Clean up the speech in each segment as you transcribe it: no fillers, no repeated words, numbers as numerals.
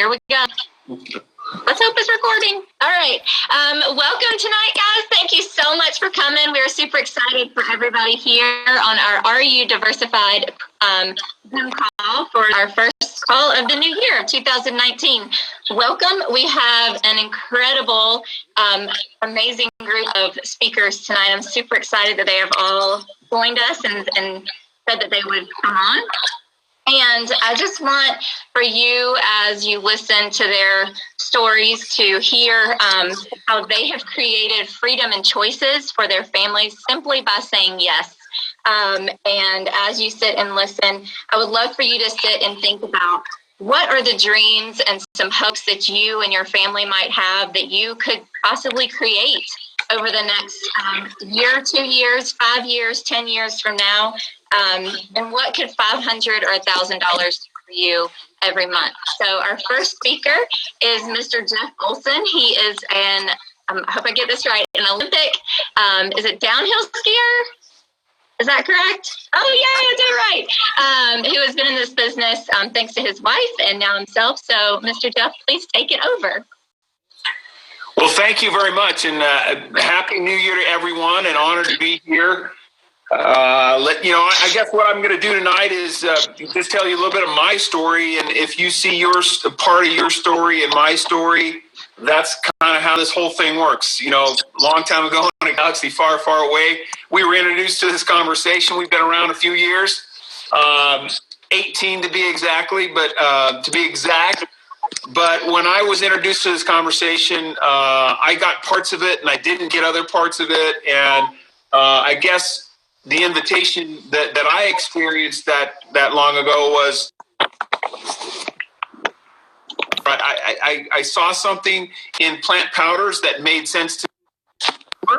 Here we go. Let's hope it's recording. All right. Welcome tonight, guys. Thank you so much for coming. We're super excited for everybody here on our Are You Diversified Zoom call for our first call of the new year, 2019. Welcome. We have an incredible, amazing group of speakers tonight. I'm super excited that they have all joined us and said that they would come on. And I just want for you, as you listen to their stories, to hear how they have created freedom and choices for their families simply by saying yes. And as you sit and listen, I would love for you to sit and think about what are the dreams and some hopes that you and your family might have that you could possibly create over the next year, 2 years, 5 years, 10 years from now. And what could $500 or $1,000 for you every month? So our first speaker is Mr. Jeff Olson. He is I hope I get this right, an Olympic, is it downhill skier? Is that correct? Oh, yeah, I did it right. Who has been in this business thanks to his wife and now himself. So, Mr. Jeff, please take it over. Well, thank you very much, and Happy New Year to everyone, and honored to be here. I guess what I'm going to do tonight is just tell you a little bit of my story, and if you see a part of your story and my story, that's kind of how this whole thing works. You know, a long time ago in a galaxy far, far away, we were introduced to this conversation. We've been around a few years, 18 to be exact. But when I was introduced to this conversation, I got parts of it, and I didn't get other parts of it, and I guess the invitation that I experienced that long ago was I saw something in plant powders that made sense to me.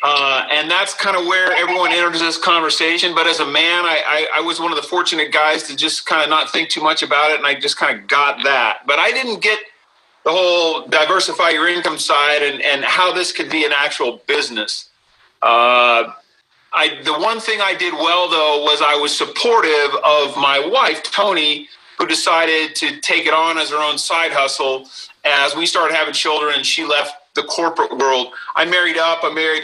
And that's kind of where everyone enters this conversation. But as a man, I was one of the fortunate guys to just kind of not think too much about it, and I just kind of got that. But I didn't get the whole diversify your income side and how this could be an actual business. The one thing I did well, though, was I was supportive of my wife, Tony, who decided to take it on as her own side hustle as we started having children and she left the corporate world. I married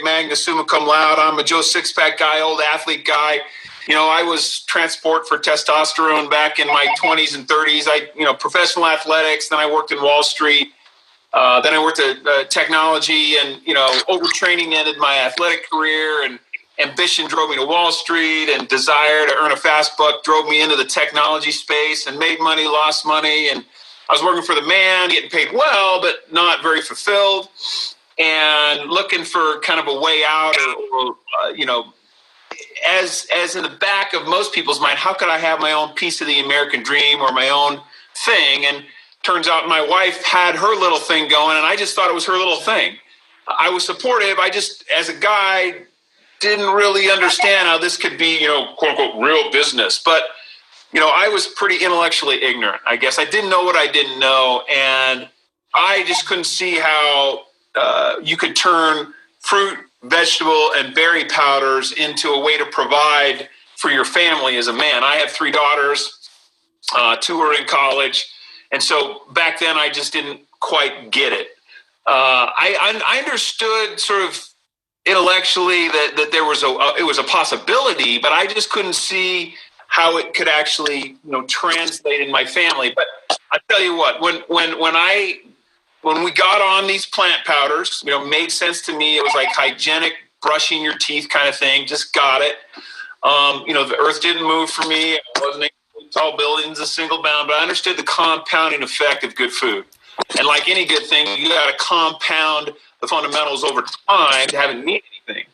magna summa cum laude. I'm a Joe Sixpack guy, old athlete guy. You know, I was transport for testosterone back in my 20s and 30s. Professional athletics. Then I worked in Wall Street. Then I worked at technology, and, overtraining ended my athletic career, and ambition drove me to Wall Street, and desire to earn a fast buck drove me into the technology space, and made money, lost money. And I was working for the man, getting paid well, but not very fulfilled, and looking for kind of a way out or as in the back of most people's mind, how could I have my own piece of the American dream or my own thing? And turns out my wife had her little thing going, and I just thought it was her little thing. I was supportive. I just, as a guy, didn't really understand how this could be, quote unquote, real business. But, I was pretty intellectually ignorant, I guess. I didn't know what I didn't know. And I just couldn't see how you could turn fruit, vegetable, and berry powders into a way to provide for your family as a man. I have 3 daughters, 2 are in college. And so back then I just didn't quite get it. I understood sort of intellectually that there was it was a possibility, but I just couldn't see how it could actually translate in my family. But I tell you what, when we got on these plant powders, made sense to me. It was like hygienic, brushing your teeth kind of thing. Just got it. The earth didn't move for me. I wasn't able to tall buildings a single bound, but I understood the compounding effect of good food. And like any good thing, you got to compound the fundamentals over time to have it mean anything.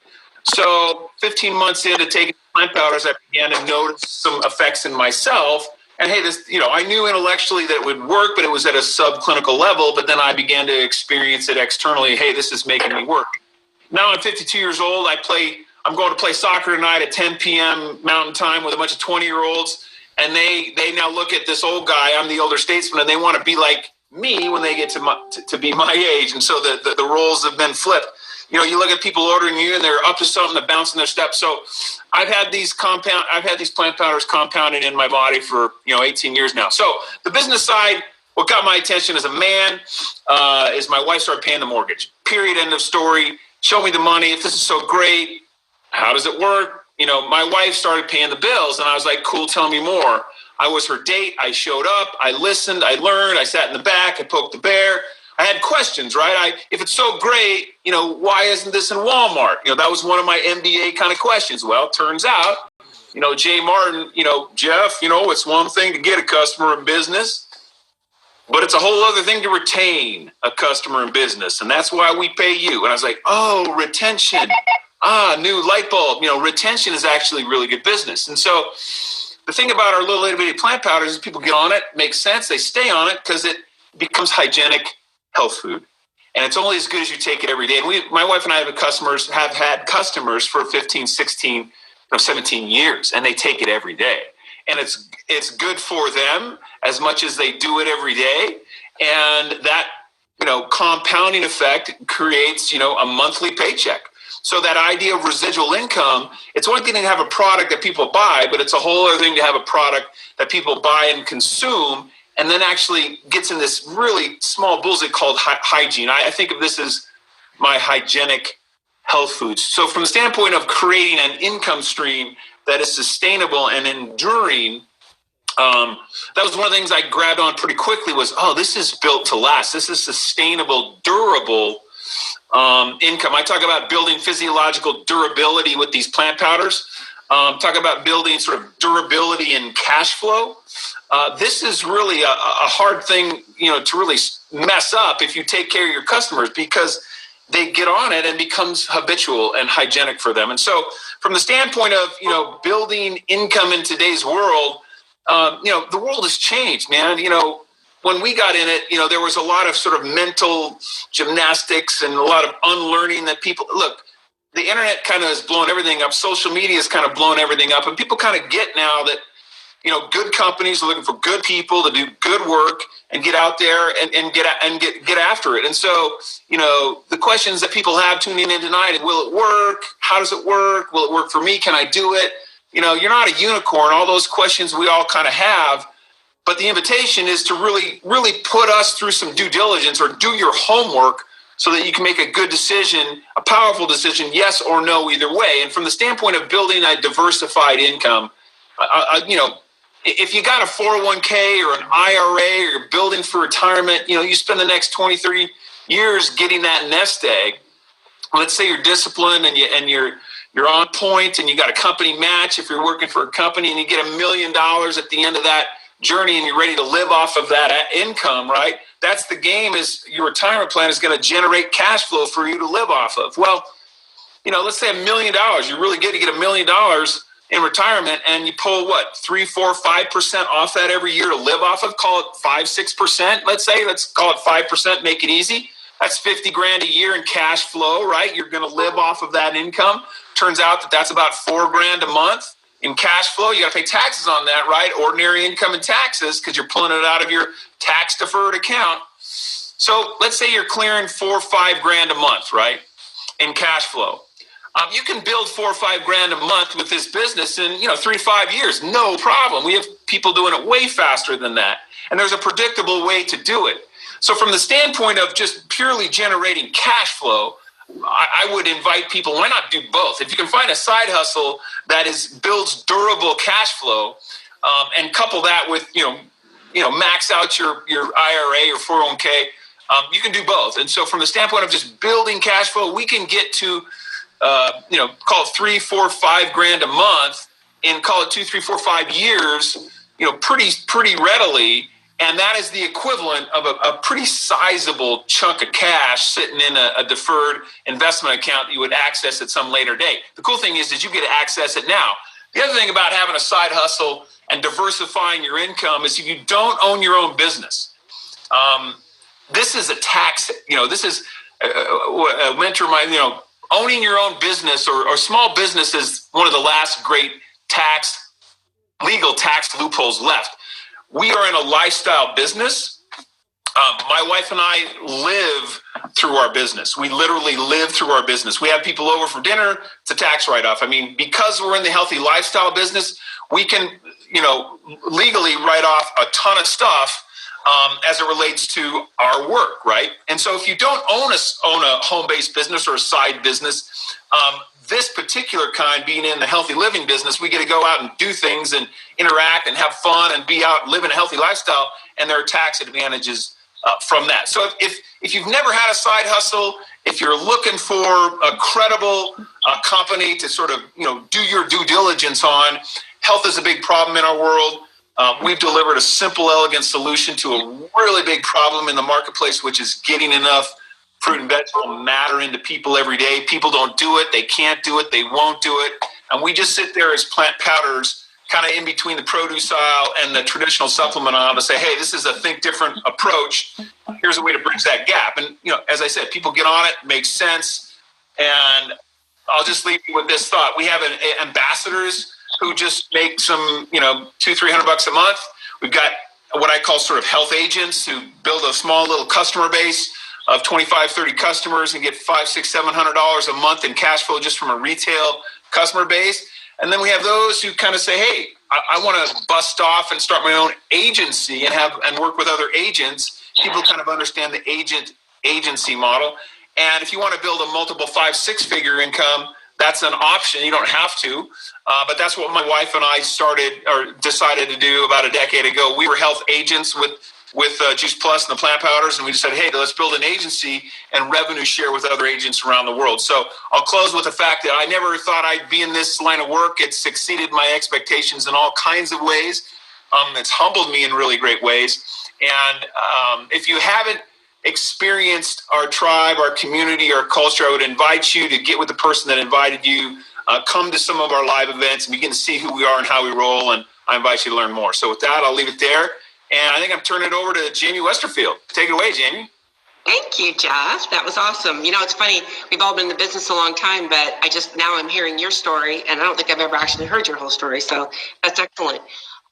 So 15 months into taking plant powders, I began to notice some effects in myself. And hey, this, I knew intellectually that it would work, but it was at a subclinical level. But then I began to experience it externally. Hey, this is making me work. Now I'm 52 years old. I'm going to play soccer tonight at 10 p.m. Mountain Time with a bunch of 20-year-olds. And they now look at this old guy. I'm the older statesman, and they want to be like me when they get to be my age. And so the roles have been flipped. You look at people ordering you and they're up to something, they're bouncing their steps. So I've had these plant powders compounded in my body for 18 years now. So the business side, what got my attention as a man is my wife started paying the mortgage. Period. End of story. Show me the money. If this is so great, how does it work? My wife started paying the bills, and I was like, cool, tell me more. I was her date. I showed up. I listened. I learned. I sat in the back. I poked the bear. I had questions, right? If it's so great, why isn't this in Walmart? That was one of my MBA kind of questions. Well, turns out, Jay Martin, Jeff, it's one thing to get a customer in business, but it's a whole other thing to retain a customer in business. And that's why we pay you. And I was like, oh, retention. New light bulb. Retention is actually really good business. And so the thing about our little itty bitty plant powders is people get on it, makes sense. They stay on it because it becomes hygienic health food. And it's only as good as you take it every day. And my wife and I have had customers for 15, 16, 17 years, and they take it every day. And it's good for them as much as they do it every day. And that, compounding effect creates, a monthly paycheck. So that idea of residual income, it's one thing to have a product that people buy, but it's a whole other thing to have a product that people buy and consume and then actually gets in this really small bullseye called hygiene. I think of this as my hygienic health foods. So from the standpoint of creating an income stream that is sustainable and enduring, that was one of the things I grabbed on pretty quickly was, this is built to last. This is sustainable, durable income. I talk about building physiological durability with these plant powders. Talk about building sort of durability in cash flow. This is really a hard thing, to really mess up if you take care of your customers because they get on it and becomes habitual and hygienic for them. And so from the standpoint of, building income in today's world, the world has changed, man. When we got in it, there was a lot of sort of mental gymnastics and a lot of unlearning that people look. The internet kind of has blown everything up. Social media has kind of blown everything up, and people kind of get now that good companies are looking for good people to do good work and get out there and get after it. And so the questions that people have tuning in tonight: will it work? How does it work? Will it work for me? Can I do it? You're not a unicorn. All those questions we all kind of have. But the invitation is to really, really put us through some due diligence or do your homework so that you can make a good decision, a powerful decision, yes or no, either way. And from the standpoint of building a diversified income, if you got a 401k or an IRA or you're building for retirement, you spend the next 20, 30 years getting that nest egg. Let's say you're disciplined and you're on point and you got a company match if you're working for a company and you get $1 million at the end of that journey and you're ready to live off of that income, right? That's the game. Is your retirement plan is going to generate cash flow for you to live off of. Well, let's say $1 million. You're really good to get $1 million in retirement and you pull 3, 4, 5% off that every year to live off of. Call it 5, 6%. Let's call it 5%. Make it easy. That's 50 grand a year in cash flow, right? You're going to live off of that income. Turns out that's about 4 grand a month. In cash flow, you got to pay taxes on that, right? Ordinary income and taxes because you're pulling it out of your tax deferred account. So let's say you're clearing 4 or 5 grand a month, right? In cash flow. You can build 4 or 5 grand a month with this business in 3 to 5 years, no problem. We have people doing it way faster than that, and there's a predictable way to do it. So from the standpoint of just purely generating cash flow, I would invite people, why not do both? If you can find a side hustle that builds durable cash flow, and couple that with, max out your IRA or 401k, you can do both. And so from the standpoint of just building cash flow, we can get to, call it 3, 4, 5 grand a month in, call it 2, 3, 4, 5 years, pretty readily. And that is the equivalent of a pretty sizable chunk of cash sitting in a deferred investment account that you would access at some later date. The cool thing is you get to access it now. The other thing about having a side hustle and diversifying your income is if you don't own your own business, this is a tax, this is a mentor, owning your own business or small business is one of the last great legal tax loopholes left. We are in a lifestyle business. My wife and I live through our business. We literally live through our business. We have people over for dinner. It's a tax write-off. I mean, because we're in the healthy lifestyle business, we can, legally write off a ton of stuff as it relates to our work, right? And so if you don't own a home-based business or a side business, this particular kind, being in the healthy living business, we get to go out and do things and interact and have fun and be out and live in a healthy lifestyle, and there are tax advantages from that. So if you've never had a side hustle, if you're looking for a credible company to sort of do your due diligence on, health is a big problem in our world. We've delivered a simple, elegant solution to a really big problem in the marketplace, which is getting enough fruit and vegetable matter into people every day. People don't do it. They can't do it. They won't do it. And we just sit there as plant powders, kind of in between the produce aisle and the traditional supplement aisle, to say, hey, this is a think different approach. Here's a way to bridge that gap. And, as I said, people get on it, makes sense. And I'll just leave you with this thought. We have ambassadors who just make some, $200-300 a month. We've got what I call sort of health agents who build a small little customer base of 25-30 customers and get $500-$700 a month in cash flow just from a retail customer base. And then we have those who kind of say, hey, I want to bust off and start my own agency and work with other agents. People kind of understand the agency model. And if you want to build a multiple 5-6 figure income, that's an option. You don't have to. But that's what my wife and I decided to do about a decade ago. We were health agents with Juice Plus and the plant powders, and we just said, hey, let's build an agency and revenue share with other agents around the world. So I'll close with the fact that I never thought I'd be in this line of work. It's exceeded my expectations in all kinds of ways. It's humbled me in really great ways. And if you haven't experienced our tribe, our community, our culture, I would invite you to get with the person that invited you, come to some of our live events and begin to see who we are and how we roll. And I invite you to learn more. So with that, I'll leave it there. And I think I'm turning it over to Jamie Westerfield. Take it away, Jamie. Thank you, Jeff. That was awesome. It's funny. We've all been in the business a long time, but I'm hearing your story, and I don't think I've ever actually heard your whole story. So that's excellent.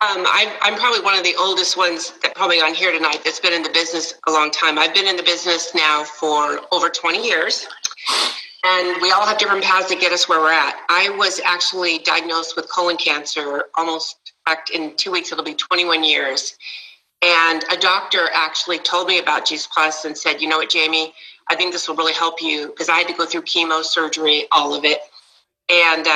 I'm probably one of the oldest ones that probably on here tonight that's been in the business a long time. I've been in the business now for over 20 years, and we all have different paths that get us where we're at. I was actually diagnosed with colon cancer in 2 weeks. It'll be 21 years. And a doctor actually told me about Juice Plus and said, you know what, Jamie, I think this will really help you, because I had to go through chemo, surgery, all of it. And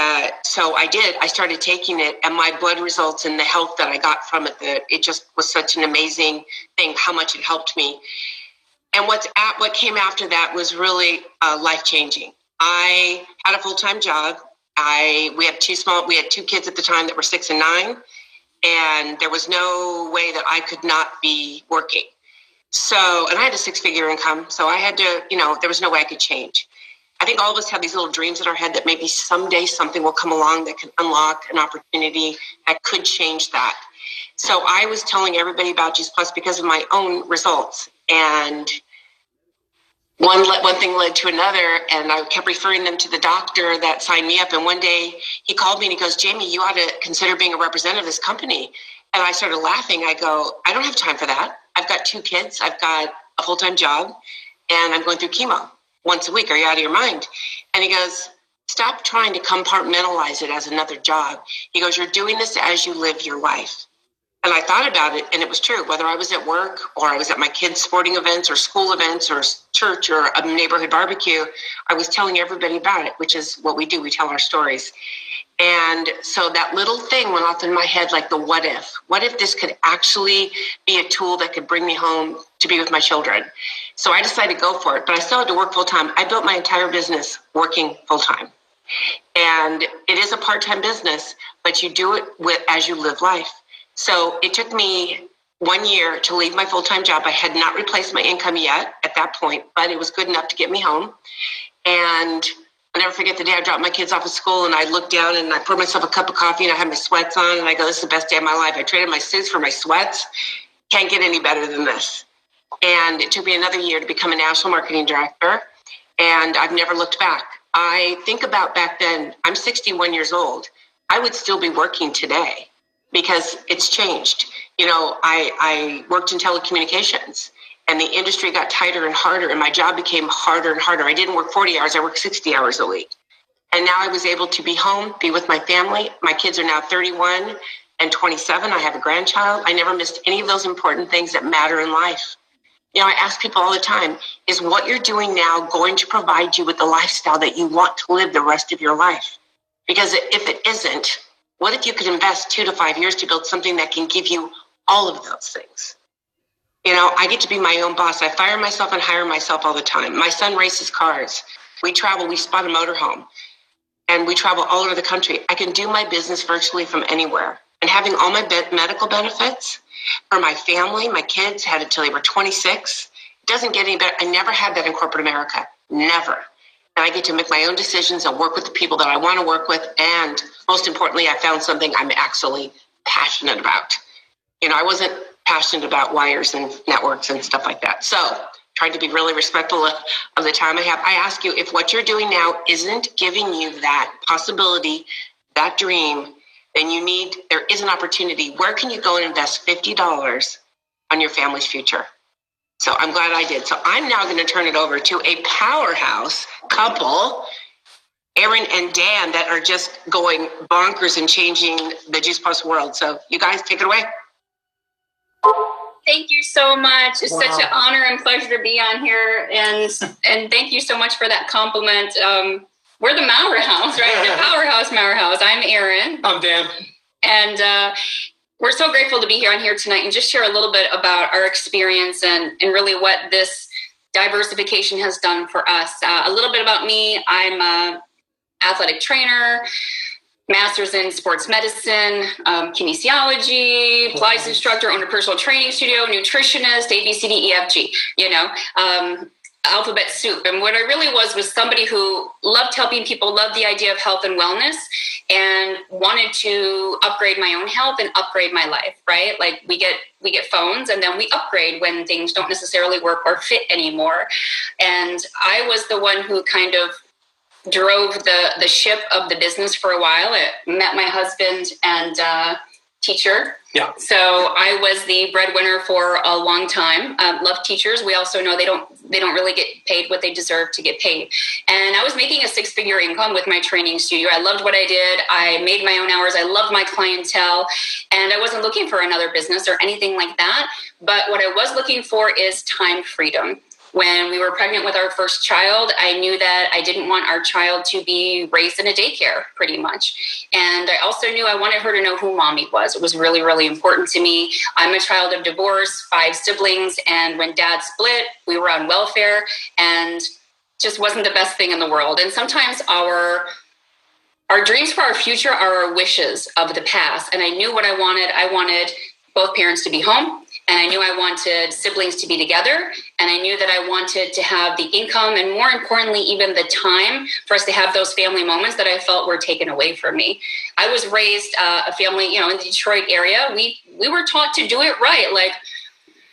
so I did. I started taking it, and my blood results and the health that I got from it, it just was such an amazing thing, how much it helped me. And what came after that was really life-changing. I had a full-time job. We had two kids at the time that were 6 and 9. And there was no way that I could not be working. So, and I had a 6-figure income. So I had to, there was no way I could change. I think all of us have these little dreams in our head that maybe someday something will come along that can unlock an opportunity that could change that. So I was telling everybody about Juice Plus because of my own results. And one thing led to another, and I kept referring them to the doctor that signed me up. And one day he called me and he goes, Jamie, you ought to consider being a representative of this company. And I started laughing. I go, I don't have time for that. I've got 2 kids. I've got a full-time job, and I'm going through chemo once a week. Are you out of your mind? And he goes, stop trying to compartmentalize it as another job. He goes, you're doing this as you live your life. And I thought about it, and it was true. Whether I was at work or I was at my kids' sporting events or school events or church or a neighborhood barbecue, I was telling everybody about it, which is what we do. We tell our stories. And so that little thing went off in my head like the what if. What if this could actually be a tool that could bring me home to be with my children? So I decided to go for it, but I still had to work full-time. I built my entire business working full-time. And it is a part-time business, but you do it as you live life. So it took me 1 year to leave my full-time job. I had not replaced my income yet at that point, but it was good enough to get me home. And I'll never forget the day I dropped my kids off at school, and I looked down and I poured myself a cup of coffee, and I had my sweats on, and I go, this is the best day of my life. I traded my suits for my sweats. Can't get any better than this. And it took me another year to become a national marketing director, and I've never looked back. I think about back then, I'm 61 years old. I would still be working today, because it's changed. I worked in telecommunications, and the industry got tighter and harder, and my job became harder and harder. I didn't work 40 hours, I worked 60 hours a week. And now I was able to be home, be with my family. My kids are now 31 and 27. I have a grandchild. I never missed any of those important things that matter in life. You know, I ask people all the time, is what you're doing now going to provide you with the lifestyle that you want to live the rest of your life? Because if it isn't, what if you could invest 2 to 5 years to build something that can give you all of those things? You know, I get to be my own boss. I fire myself and hire myself all the time. My son races cars. We travel, we spot a motorhome, and we travel all over the country. I can do my business virtually from anywhere. And having all my medical benefits for my family, my kids had it till they were 26. It doesn't get any better. I never had that in corporate America. Never. And I get to make my own decisions and work with the people that I want to work with. And most importantly, I found something I'm actually passionate about. You know, I wasn't passionate about wires and networks and stuff like that. So trying to be really respectful of the time I have. I ask you, if what you're doing now isn't giving you that possibility, that dream, then there is an opportunity. Where can you go and invest $50 on your family's future? So I'm glad I did. So I'm now going to turn it over to a powerhouse couple, Aaron and Dan, that are just going bonkers and changing the Juice Plus world. So you guys take it away. Thank you so much. It's such an honor and pleasure to be on here. And thank you so much for that compliment. We're the Powerhouse, right? The Powerhouse. I'm Aaron. I'm Dan. And we're so grateful to be here on here tonight and just share a little bit about our experience and really what this diversification has done for us. A little bit about me. I'm an athletic trainer, master's in sports medicine, kinesiology, Pilates instructor, own a personal training studio, nutritionist, ABCDEFG, alphabet soup. And what I really was somebody who loved helping people, loved the idea of health and wellness, and wanted to upgrade my own health and upgrade my life, right? Like we get phones and then we upgrade when things don't necessarily work or fit anymore. And I was the one who kind of drove the ship of the business for a while. I met my husband and teacher. Yeah. So I was the breadwinner for a long time. Love teachers. We also know they don't really get paid what they deserve to get paid. And I was making a 6-figure income with my training studio. I loved what I did. I made my own hours. I loved my clientele. And I wasn't looking for another business or anything like that. But what I was looking for is time freedom. When we were pregnant with our first child, I knew that I didn't want our child to be raised in a daycare, pretty much. And I also knew I wanted her to know who mommy was. It was really, really important to me. I'm a child of divorce, 5 siblings, and when dad split, we were on welfare, and just wasn't the best thing in the world. And sometimes our dreams for our future are our wishes of the past. And I knew what I wanted. I wanted both parents to be home. And I knew I wanted siblings to be together. And I knew that I wanted to have the income and, more importantly, even the time for us to have those family moments that I felt were taken away from me. I was raised a family, in the Detroit area. We were taught to do it right. Like,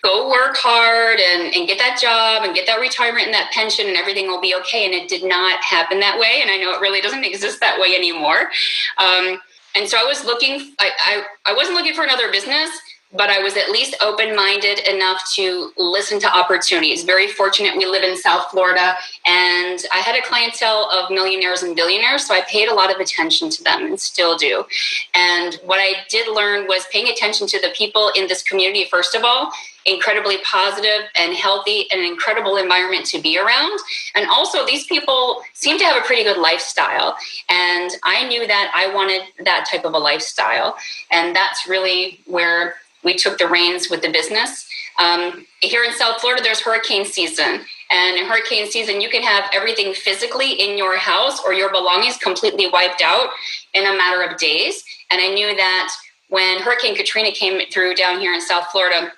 go work hard and get that job and get that retirement and that pension and everything will be okay. And it did not happen that way. And I know it really doesn't exist that way anymore. And so I was looking, I wasn't looking for another business, but I was at least open-minded enough to listen to opportunities. Very fortunate we live in South Florida, and I had a clientele of millionaires and billionaires, so I paid a lot of attention to them and still do. And what I did learn was paying attention to the people in this community, first of all, incredibly positive and healthy and an incredible environment to be around. And also these people seem to have a pretty good lifestyle. And I knew that I wanted that type of a lifestyle. And that's really where we took the reins with the business. Here in South Florida, there's hurricane season. And in hurricane season, you can have everything physically in your house or your belongings completely wiped out in a matter of days. And I knew that when Hurricane Katrina came through down here in South Florida,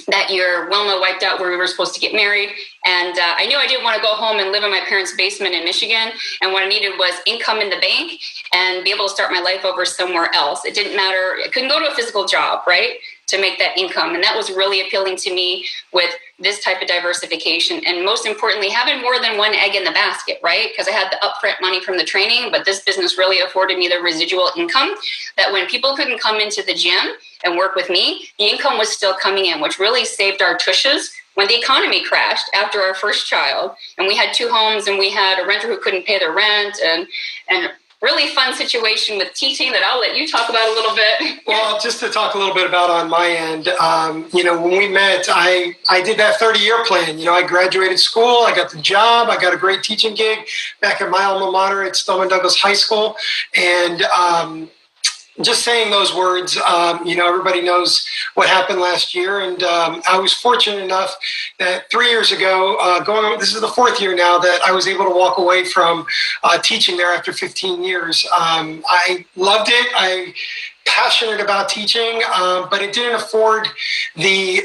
that year, Wilma wiped out where we were supposed to get married. And I knew I didn't want to go home and live in my parents' basement in Michigan. And what I needed was income in the bank and be able to start my life over somewhere else. It didn't matter. I couldn't go to a physical job, right, to make that income. And that was really appealing to me with this type of diversification. And most importantly, having more than one egg in the basket, right? Because I had the upfront money from the training, but this business really afforded me the residual income that when people couldn't come into the gym and work with me, the income was still coming in, which really saved our tushes when the economy crashed after our first child, and we had 2 homes, and we had a renter who couldn't pay their rent, and really fun situation with teaching that I'll let you talk about a little bit. Well, just to talk a little bit about on my end, when we met, I did that 30-year plan. I graduated school, I got the job, I got a great teaching gig back at my alma mater at Stoneman Douglas High School. And just saying those words, everybody knows what happened last year. And I was fortunate enough that 3 years ago, this is the 4th year now, that I was able to walk away from teaching there after 15 years. I loved it. I'm passionate about teaching, but it didn't afford the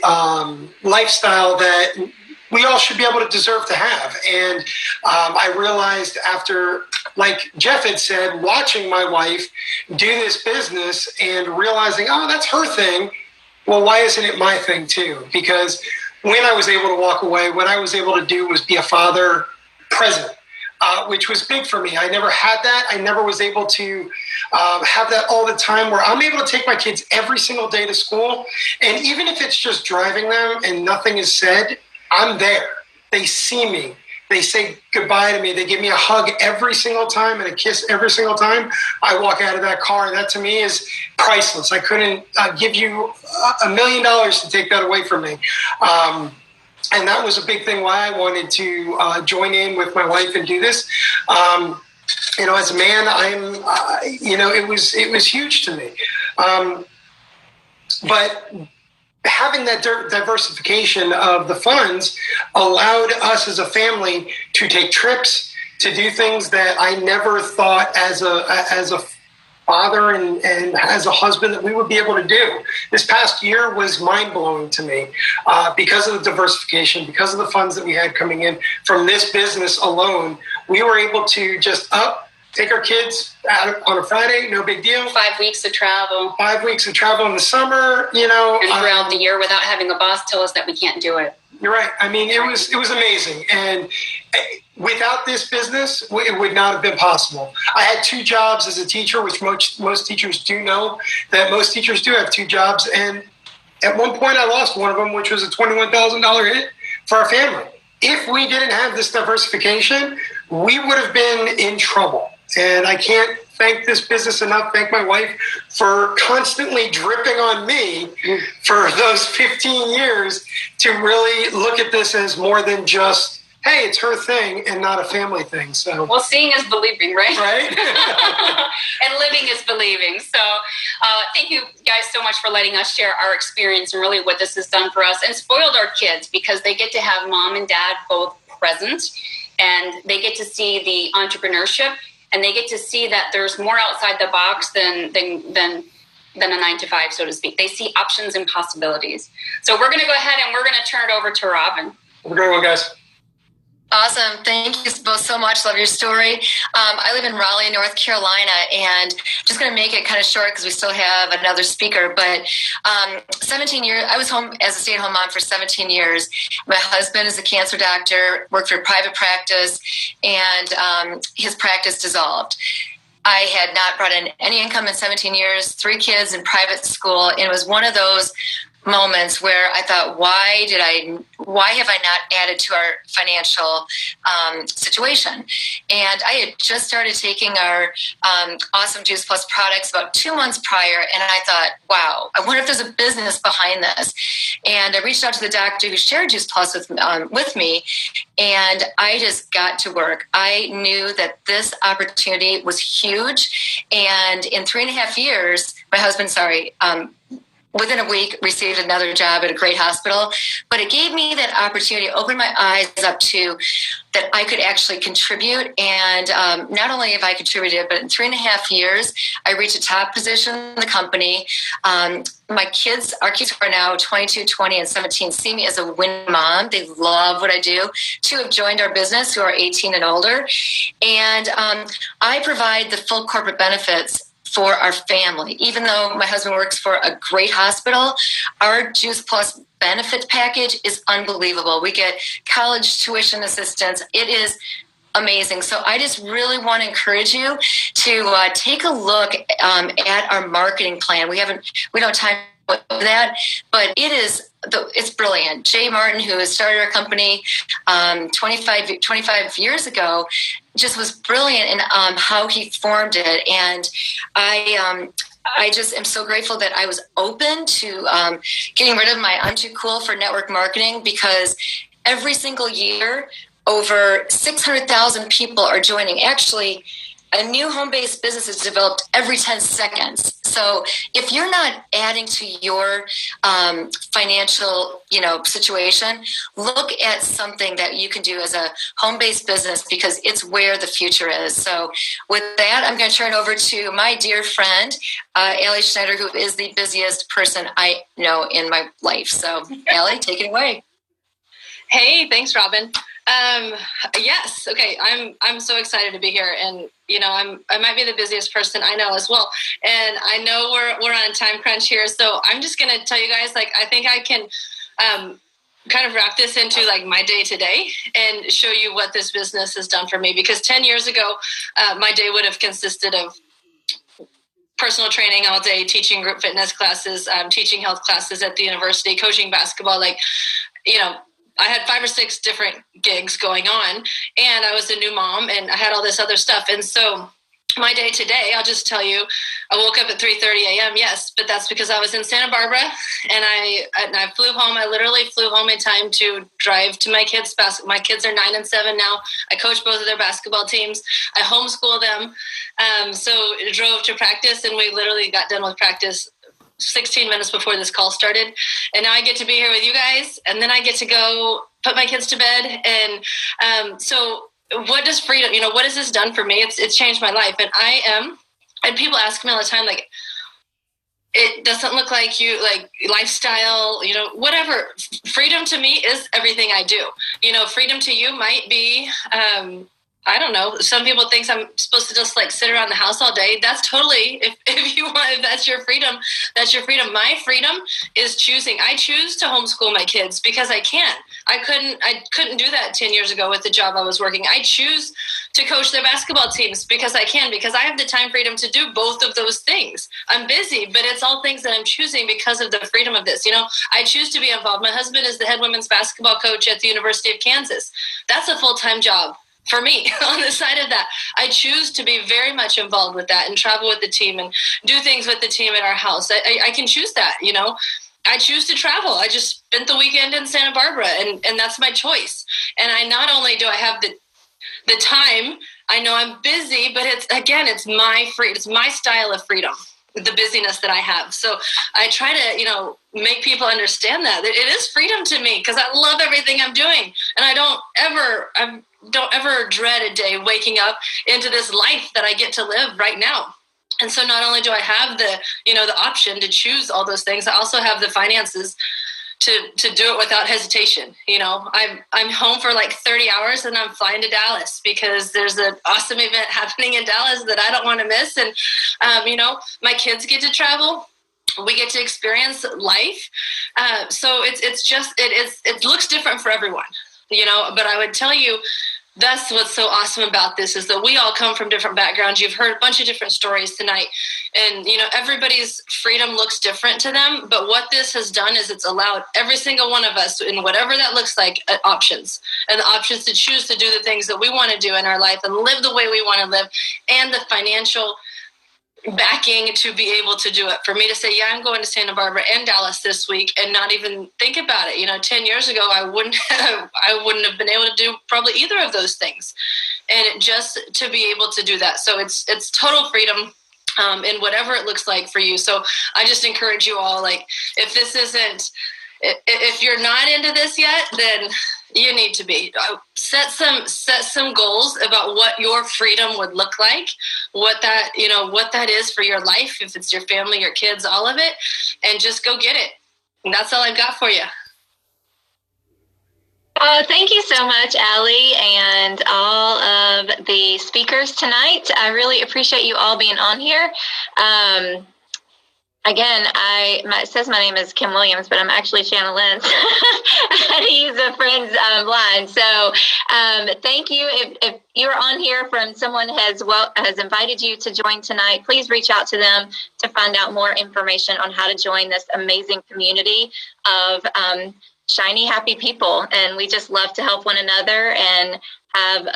lifestyle that we all should be able to deserve to have. And I realized after, like Jeff had said, watching my wife do this business and realizing, oh, that's her thing. Well, why isn't it my thing too? Because when I was able to walk away, what I was able to do was be a father present, which was big for me. I never had that. I never was able to have that all the time, where I'm able to take my kids every single day to school. And even if it's just driving them and nothing is said, I'm there. They see me. They say goodbye to me. They give me a hug every single time and a kiss every single time I walk out of that car. That to me is priceless. I couldn't give you $1 million to take that away from me. And that was a big thing why I wanted to join in with my wife and do this. As a man, it was huge to me. But having that diversification of the funds allowed us as a family to take trips, to do things that I never thought as a father and as a husband that we would be able to do. This past year was mind-blowing to me because of the diversification, because of the funds that we had coming in from this business alone. We were able to just take our kids out on a Friday, no big deal. 5 weeks of travel. 5 weeks of travel in the summer, And throughout the year without having a boss tell us that we can't do it. You're right. I mean, it was amazing. And without this business, it would not have been possible. I had 2 jobs as a teacher, which most teachers do know that most teachers do have 2 jobs. And at one point I lost one of them, which was a $21,000 hit for our family. If we didn't have this diversification, we would have been in trouble. And I can't thank this business enough, thank my wife for constantly dripping on me for those 15 years to really look at this as more than just, hey, it's her thing and not a family thing. So, well, seeing is believing, right? Right. And living is believing. So thank you guys so much for letting us share our experience and really what this has done for us, and spoiled our kids because they get to have mom and dad both present, and they get to see the entrepreneurship. And they get to see that there's more outside the box than a 9-to-5, so to speak. They see options and possibilities. So we're going to go ahead and we're going to turn it over to Robin. Have a great one, guys. Awesome. Thank you both so much. Love your story. I live in Raleigh, North Carolina, and just going to make it kind of short because we still have another speaker. But 17 years, I was home as a stay-at-home mom for 17 years. My husband is a cancer doctor, worked for a private practice, and his practice dissolved. I had not brought in any income in 17 years, 3 kids in private school, and it was one of those moments where I thought, why have I not added to our financial situation? And I had just started taking our Awesome Juice Plus products about 2 months prior, and I thought, wow, I wonder if there's a business behind this. And I reached out to the doctor who shared Juice Plus with me, and I just got to work. I knew that this opportunity was huge, and in 3.5 years, my husband, within a week, received another job at a great hospital. But it gave me that opportunity, opened my eyes up to that I could actually contribute. And not only have I contributed, but in 3.5 years, I reached a top position in the company. Our kids who are now 22, 20, and 17 see me as a winning mom. They love what I do. 2 have joined our business who are 18 and older. And I provide the full corporate benefits for our family. Even though my husband works for a great hospital, our Juice Plus benefit package is unbelievable. We get college tuition assistance. It is amazing. So I just really want to encourage you to take a look at our marketing plan. We don't have time with that, but it's brilliant. Jay Martin, who has started our company 25 years ago, just was brilliant in how he formed it. And I just am so grateful that I was open to getting rid of my I'm too cool for network marketing, because every single year, over 600,000 people are joining. Actually, a new home-based business is developed every 10 seconds. So if you're not adding to your financial, situation, look at something that you can do as a home-based business, because it's where the future is. So with that, I'm going to turn over to my dear friend, Allie Schneider, who is the busiest person I know in my life. So Allie, take it away. Hey, thanks, Robin. Yes. Okay. I'm so excited to be here, and I might be the busiest person I know as well. And I know we're on a time crunch here, so I'm just gonna tell you guys, I think I can kind of wrap this into my day to day and show you what this business has done for me. Because 10 years ago, my day would have consisted of personal training all day, teaching group fitness classes, teaching health classes at the university, coaching basketball. I had 5 or 6 different gigs going on, and I was a new mom, and I had all this other stuff. And so my day today, I'll just tell you, I woke up at 3:30 a.m. Yes, but that's because I was in Santa Barbara, and I flew home. I literally flew home in time to drive to my kids. My kids are 9 and 7 now. I coach both of their basketball teams. I homeschool them. So I drove to practice, and we literally got done with practice 16 minutes before this call started. And now I get to be here with you guys, and then I get to go put my kids to bed. And so what does freedom, what has this done for me? It's changed my life. And people ask me all the time, it doesn't look like you, lifestyle, whatever. Freedom to me is everything I do. Freedom to you might be, I don't know. Some people think I'm supposed to just sit around the house all day. That's totally, if you want, if that's your freedom, that's your freedom. My freedom is choosing. I choose to homeschool my kids because I can. I couldn't do that 10 years ago with the job I was working. I choose to coach their basketball teams because I can, because I have the time freedom to do both of those things. I'm busy, but it's all things that I'm choosing because of the freedom of this. I choose to be involved. My husband is the head women's basketball coach at the University of Kansas. That's a full-time job for me. On the side of that, I choose to be very much involved with that and travel with the team and do things with the team at our house. I can choose that, I choose to travel. I just spent the weekend in Santa Barbara, and that's my choice. And I not only do I have the time, I know I'm busy, but it's my style of freedom, the busyness that I have. So I try to, make people understand that it is freedom to me, because I love everything I'm doing. And I don't ever dread a day waking up into this life that I get to live right now. And so not only do I have the option to choose all those things, I also have the finances to do it without hesitation. I'm home for 30 hours and I'm flying to Dallas because there's an awesome event happening in Dallas that I don't want to miss. And, my kids get to travel. We get to experience life. So it looks different for everyone, but I would tell you, that's what's so awesome about this, is that we all come from different backgrounds. You've heard a bunch of different stories tonight, and everybody's freedom looks different to them. But what this has done is it's allowed every single one of us, in whatever that looks like, options, and the options to choose to do the things that we want to do in our life and live the way we want to live, and the financial backing to be able to do it. For me to say, I'm going to Santa Barbara and Dallas this week, and not even think about it. 10 years ago, I wouldn't have been able to do probably either of those things. And just to be able to do that. So it's total freedom in whatever it looks like for you. So I just encourage you all, if you're not into this yet, then you need to be. Set some goals about what your freedom would look like, what that is for your life, if it's your family, your kids, all of it, and just go get it. And that's all I've got for you. Oh, thank you so much, Allie, and all of the speakers tonight. I really appreciate you all being on here. Again, it says my name is Kim Williams, but I'm actually Shanna Lentz. I had to use a friend's line. So thank you. If you're on here from someone has invited you to join tonight, please reach out to them to find out more information on how to join this amazing community of shiny, happy people. And we just love to help one another and have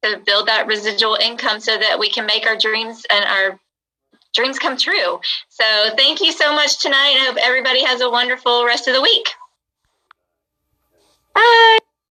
to build that residual income so that we can make our dreams come true. So thank you so much tonight. I hope everybody has a wonderful rest of the week.